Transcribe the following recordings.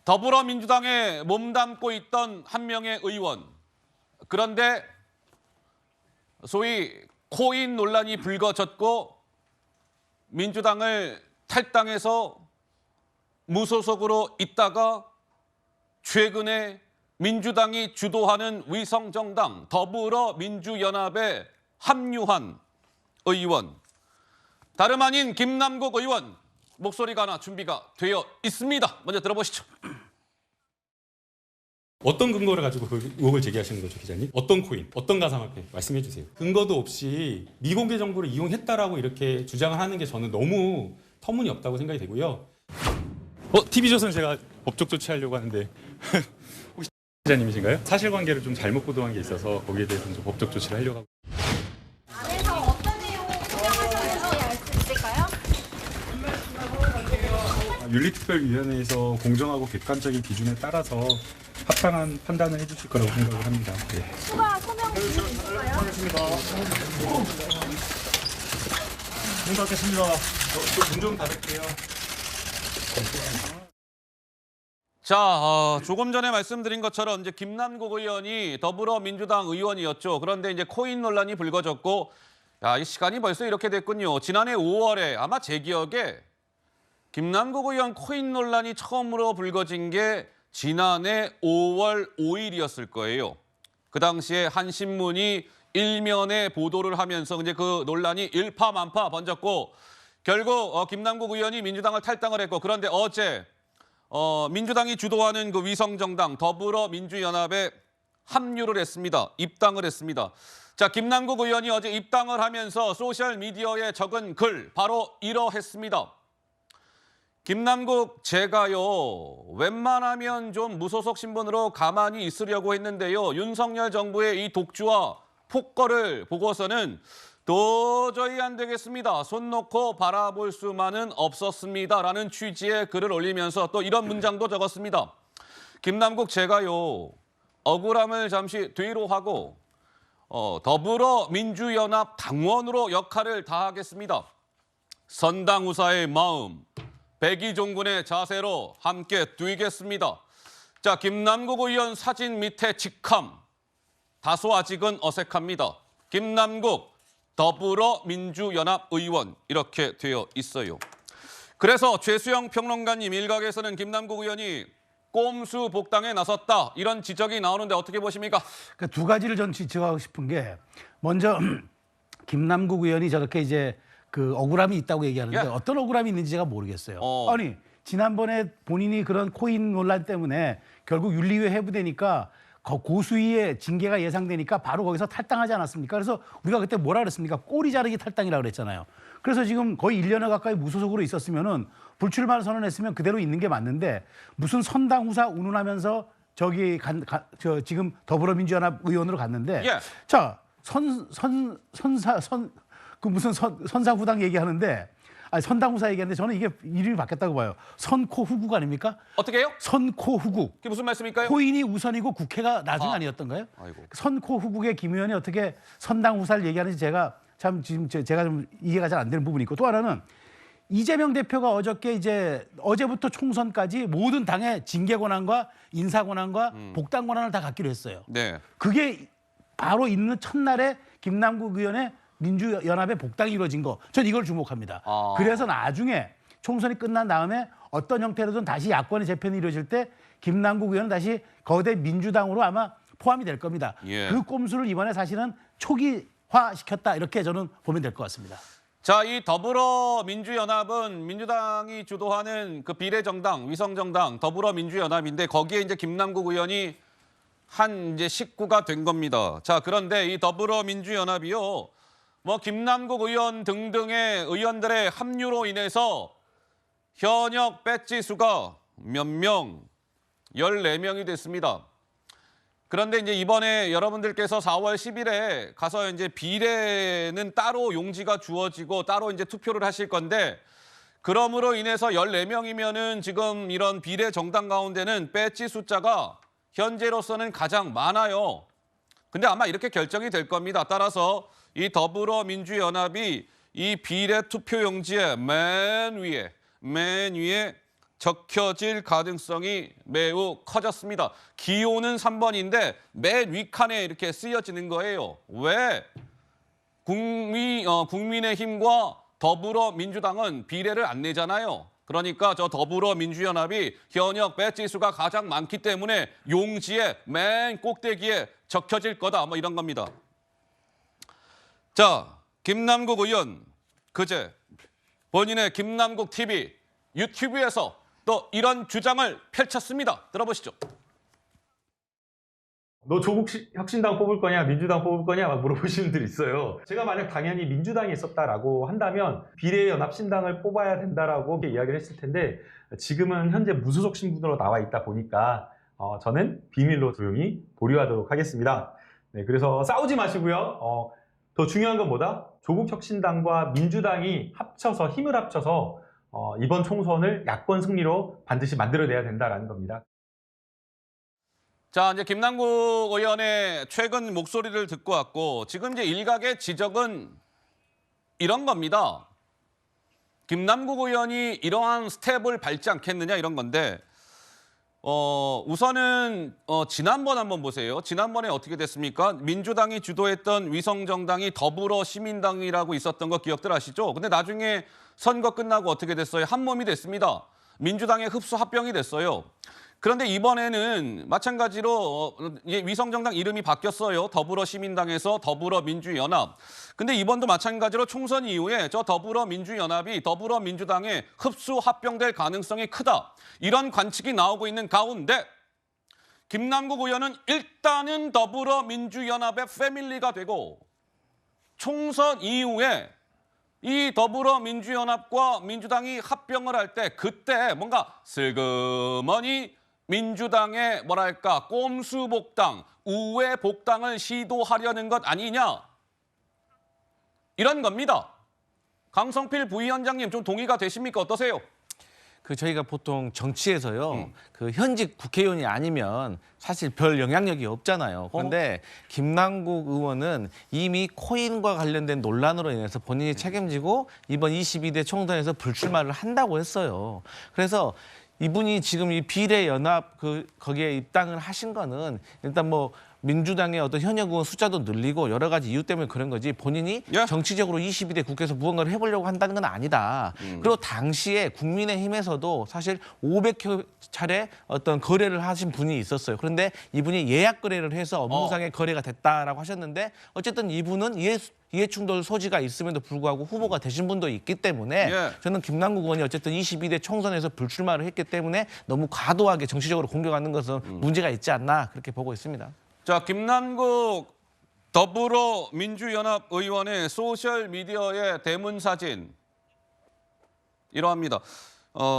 더불어민주당에 몸담고 있던 한 명의 의원. 그런데 소위 코인 논란이 불거졌고 민주당을 탈당해서 무소속으로 있다가 최근에 민주당이 주도하는 위성정당 더불어민주연합에 합류한 의원. 다름 아닌 김남국 의원 목소리가 하나 준비가 되어 있습니다. 먼저 들어보시죠. 어떤 근거를 가지고 그 의혹을 제기하시는 거죠, 기자님? 어떤 코인, 어떤 가상화폐 말씀해 주세요. 근거도 없이 미공개 정보를 이용했다라고 이렇게 주장을 하는 게 저는 너무 터무니없다고 생각이 되고요. TV조선 제가 법적 조치하려고 하는데 혹시 기자님이신가요? 사실관계를 좀 잘못 보도한 게 있어서 거기에 대해서는 좀 법적 조치를 하려고 하고. 안에서 어떤 내용을 설명하셨는지 알 수 있을까요? 윤리특별위원회에서 공정하고 객관적인 기준에 따라서 합당한 판단을 해주실 거라고 생각을 합니다. 네. 추가 소명 드릴 수 있을까요? 문 닫겠습니다. 문 좀 닫을게요. 자, 조금 전에 말씀드린 것처럼 이제 김남국 의원이 더불어민주당 의원이었죠. 그런데 이제 코인 논란이 불거졌고, 야, 이 시간이 벌써 이렇게 됐군요. 지난해 5월에 아마 제 기억에 김남국 의원 코인 논란이 처음으로 불거진 게 지난해 5월 5일이었을 거예요. 그 당시에 한 신문이 일면에 보도를 하면서 이제 그 논란이 일파만파 번졌고 결국 김남국 의원이 민주당을 탈당을 했고 그런데 어제 민주당이 주도하는 그 위성정당 더불어민주연합에 합류를 했습니다. 입당을 했습니다. 자, 김남국 의원이 어제 입당을 하면서 소셜미디어에 적은 글 바로 이러했습니다. 김남국 제가요 웬만하면 좀 무소속 신분으로 가만히 있으려고 했는데요. 윤석열 정부의 이 독주와 폭거를 보고서는 도저히 안 되겠습니다. 손 놓고 바라볼 수만은 없었습니다. 라는 취지의 글을 올리면서 또 이런 문장도 적었습니다. 김남국 제가요 억울함을 잠시 뒤로 하고 더불어민주연합 당원으로 역할을 다하겠습니다. 선당우사의 마음, 백의종군의 자세로 함께 뛰겠습니다. 자, 김남국 의원 사진 밑에 직함, 다소 아직은 어색합니다. 김남국 더불어민주연합 의원 이렇게 되어 있어요. 그래서 최수영 평론가님 일각에서는 김남국 의원이 꼼수 복당에 나섰다 이런 지적이 나오는데 어떻게 보십니까? 그러니까 두 가지를 전 지적하고 싶은 게 먼저 김남국 의원이 저렇게 이제 그 억울함이 있다고 얘기하는데 어떤 억울함이 있는지 제가 모르겠어요. 아니 지난번에 본인이 그런 코인 논란 때문에 결국 윤리위 해부되니까 고수위의 징계가 예상되니까 바로 거기서 탈당하지 않았습니까? 그래서 우리가 그때 뭐라 그랬습니까? 꼬리 자르기 탈당이라고 그랬잖아요. 그래서 지금 거의 1년여 가까이 무소속으로 있었으면은 불출마를 선언했으면 그대로 있는 게 맞는데 무슨 선당후사 운운하면서 저기 지금 더불어민주연합 의원으로 갔는데 자 그 무슨 선사후당 얘기하는데 아니 선당후사 얘기하는데 저는 이게 이름이 바뀌었다고 봐요. 선코후국 아닙니까? 어떻게 해요? 선코후국. 그게 무슨 말씀일까요? 코인이 우선이고 국회가 나중 아니었던가요? 아이고. 선코후국의 김 의원이 어떻게 선당후사를 얘기하는지 제가 참 지금 제가 좀 이해가 잘 안 되는 부분이 있고 또 하나는 이재명 대표가 어저께 이제 어제부터 총선까지 모든 당의 징계 권한과 인사 권한과 복당 권한을 다 갖기로 했어요. 네. 그게 바로 있는 첫날에 김남국 의원의 민주연합의 복당이 이루어진 거. 전 이걸 주목합니다. 그래서 나중에 총선이 끝난 다음에 어떤 형태로든 다시 야권의 재편이 이루어질 때 김남국 의원은 다시 거대 민주당으로 아마 포함이 될 겁니다. 그 꼼수를 이번에 사실은 초기화시켰다 이렇게 저는 보면 될 것 같습니다. 자, 이 더불어민주연합은 민주당이 주도하는 그 비례정당, 위성정당, 더불어민주연합인데 거기에 이제 김남국 의원이 한 이제 식구가 된 겁니다. 자, 그런데 이 더불어민주연합이요, 뭐 김남국 의원 등등의 의원들의 합류로 인해서 현역 배지 수가 몇 명, 14명이 됐습니다. 그런데 이제 이번에 여러분들께서 4월 10일에 가서 이제 비례는 따로 용지가 주어지고 따로 이제 투표를 하실 건데 그럼으로 인해서 14명이면은 지금 이런 비례 정당 가운데는 배지 숫자가 현재로서는 가장 많아요. 근데 아마 이렇게 결정이 될 겁니다. 따라서 이 더불어민주연합이 이 비례 투표 용지의 맨 위에 적혀질 가능성이 매우 커졌습니다. 기호는 3번인데 맨 윗칸에 이렇게 쓰여지는 거예요. 왜? 국민의힘과 더불어민주당은 비례를 안 내잖아요. 그러니까 저 더불어민주연합이 현역 배지 수가 가장 많기 때문에 용지에 맨 꼭대기에 적혀질 거다. 뭐 이런 겁니다. 자, 김남국 의원 그제 본인의 김남국 TV 유튜브에서 또 이런 주장을 펼쳤습니다. 들어보시죠. 너 조국 혁신당 뽑을 거냐, 민주당 뽑을 거냐 막 물어보시는 분들이 있어요. 제가 만약 당연히 민주당에 있었다라고 한다면 비례연합신당을 뽑아야 된다라고 이야기를 했을 텐데 지금은 현재 무소속 신분으로 나와 있다 보니까 저는 비밀로 조용히 보류하도록 하겠습니다. 네, 그래서 싸우지 마시고요. 더 중요한 건 뭐다? 조국 혁신당과 민주당이 합쳐서 힘을 합쳐서 이번 총선을 야권 승리로 반드시 만들어내야 된다라는 겁니다. 자, 이제 김남국 의원의 최근 목소리를 듣고 왔고 지금 이제 일각의 지적은 이런 겁니다. 김남국 의원이 이러한 스텝을 밟지 않겠느냐 이런 건데 우선은 지난번 한번 보세요. 지난번에 어떻게 됐습니까? 민주당이 주도했던 위성정당이 더불어시민당이라고 있었던 거 기억들 아시죠? 근데 나중에 선거 끝나고 어떻게 됐어요? 한 몸이 됐습니다. 민주당의 흡수 합병이 됐어요. 그런데 이번에는 마찬가지로 위성정당 이름이 바뀌었어요. 더불어시민당에서 더불어민주연합. 근데 이번도 마찬가지로 총선 이후에 저 더불어민주연합이 더불어민주당에 흡수 합병될 가능성이 크다. 이런 관측이 나오고 있는 가운데 김남국 의원은 일단은 더불어민주연합의 패밀리가 되고 총선 이후에 이 더불어민주연합과 민주당이 합병을 할 때 그때 뭔가 슬그머니 민주당의 뭐랄까 꼼수복당, 우회복당을 시도하려는 것 아니냐 이런 겁니다. 강성필 부위원장님 좀 동의가 되십니까? 어떠세요? 저희가 보통 정치에서요. 현직 국회의원이 아니면 사실 별 영향력이 없잖아요. 그런데 김남국 의원은 이미 코인과 관련된 논란으로 인해서 본인이 책임지고 이번 22대 총선에서 불출마를 한다고 했어요. 그래서 이분이 지금 이 비례연합 거기에 입당을 하신 거는 일단 뭐 민주당의 어떤 현역 의원 숫자도 늘리고 여러 가지 이유 때문에 그런 거지 본인이 정치적으로 22대 국회에서 무언가를 해보려고 한다는 건 아니다. 그리고 당시에 국민의힘에서도 사실 500여 차례 어떤 거래를 하신 분이 있었어요. 그런데 이분이 예약 거래를 해서 업무상의 거래가 됐다라고 하셨는데 어쨌든 이분은 이해충돌 소지가 있음에도 불구하고 후보가 되신 분도 있기 때문에 저는 김남국 의원이 어쨌든 22대 총선에서 불출마를 했기 때문에 너무 과도하게 정치적으로 공격하는 것은 문제가 있지 않나 그렇게 보고 있습니다. 자, 김남국 더불어민주연합 의원의 소셜미디어의 대문 사진 이러합니다.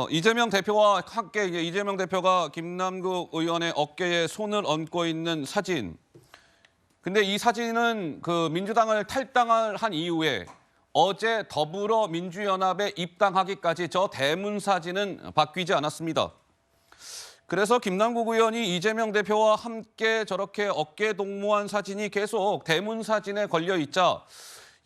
이재명 대표와 함께 이재명 대표가 김남국 의원의 어깨에 손을 얹고 있는 사진. 근데 이 사진은 그 민주당을 탈당을 한 이후에 어제 더불어민주연합에 입당하기까지 저 대문 사진은 바뀌지 않았습니다. 그래서 김남국 의원이 이재명 대표와 함께 저렇게 어깨 동무한 사진이 계속 대문 사진에 걸려 있자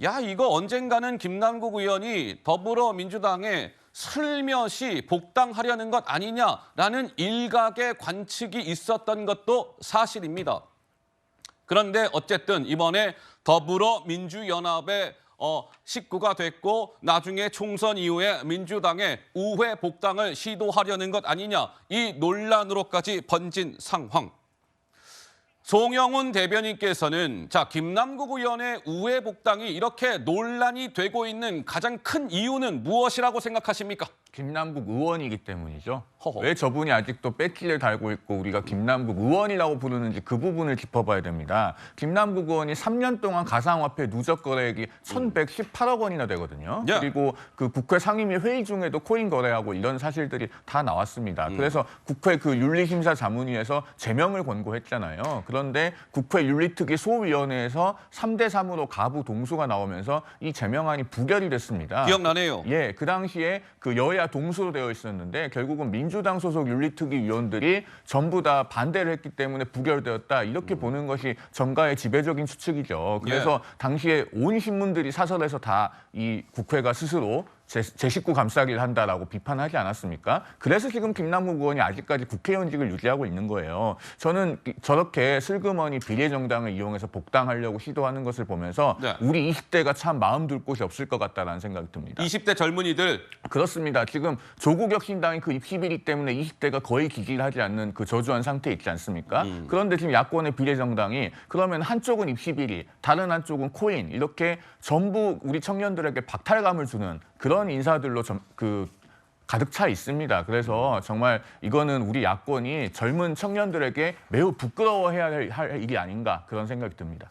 야 이거 언젠가는 김남국 의원이 더불어민주당에 슬며시 복당하려는 것 아니냐라는 일각의 관측이 있었던 것도 사실입니다. 그런데 어쨌든 이번에 더불어민주연합의 식구가 됐고 나중에 총선 이후에 민주당의 우회 복당을 시도하려는 것 아니냐 이 논란으로까지 번진 상황. 송영훈 대변인께서는 자 김남국 의원의 우회 복당이 이렇게 논란이 되고 있는 가장 큰 이유는 무엇이라고 생각하십니까? 김남국 의원이기 때문이죠. 왜 저분이 아직도 배지를 달고 있고 우리가 김남국 의원이라고 부르는지 그 부분을 짚어봐야 됩니다. 김남국 의원이 3년 동안 가상화폐 누적 거래액이 1,118억 원이나 되거든요. 그리고 그 국회 상임위 회의 중에도 코인 거래하고 이런 사실들이 다 나왔습니다. 그래서 국회 그 윤리심사자문위에서 제명을 권고했잖아요. 그런데 국회 윤리특위 소위원회에서 3대3으로 가부 동수가 나오면서 이 제명안이 부결이 됐습니다. 기억나네요. 예, 그 당시에 그 여야 동수로 되어 있었는데 결국은 민주당 소속 윤리특위 위원들이 전부 다 반대를 했기 때문에 부결되었다. 이렇게 보는 것이 정가의 지배적인 추측이죠. 그래서 당시에 온 신문들이 사설에서 다 이 국회가 스스로 제 식구 감싸기를 한다라고 비판하지 않았습니까? 그래서 지금 김남국 의원이 아직까지 국회의원직을 유지하고 있는 거예요. 저는 저렇게 슬그머니 비례정당을 이용해서 복당하려고 시도하는 것을 보면서 네. 우리 20대가 참 마음 둘 곳이 없을 것 같다라는 생각이 듭니다. 20대 젊은이들 그렇습니다. 지금 조국 혁신당이 그 입시비리 때문에 20대가 거의 지지를 하지 않는 그 저조한 상태에 있지 않습니까? 그런데 지금 야권의 비례정당이 그러면 한쪽은 입시비리, 다른 한쪽은 코인 이렇게 전부 우리 청년들에게 박탈감을 주는 그런 인사들로 가득 차 있습니다. 그래서 정말 이거는 우리 야권이 젊은 청년들에게 매우 부끄러워해야 할 일이 아닌가 그런 생각이 듭니다.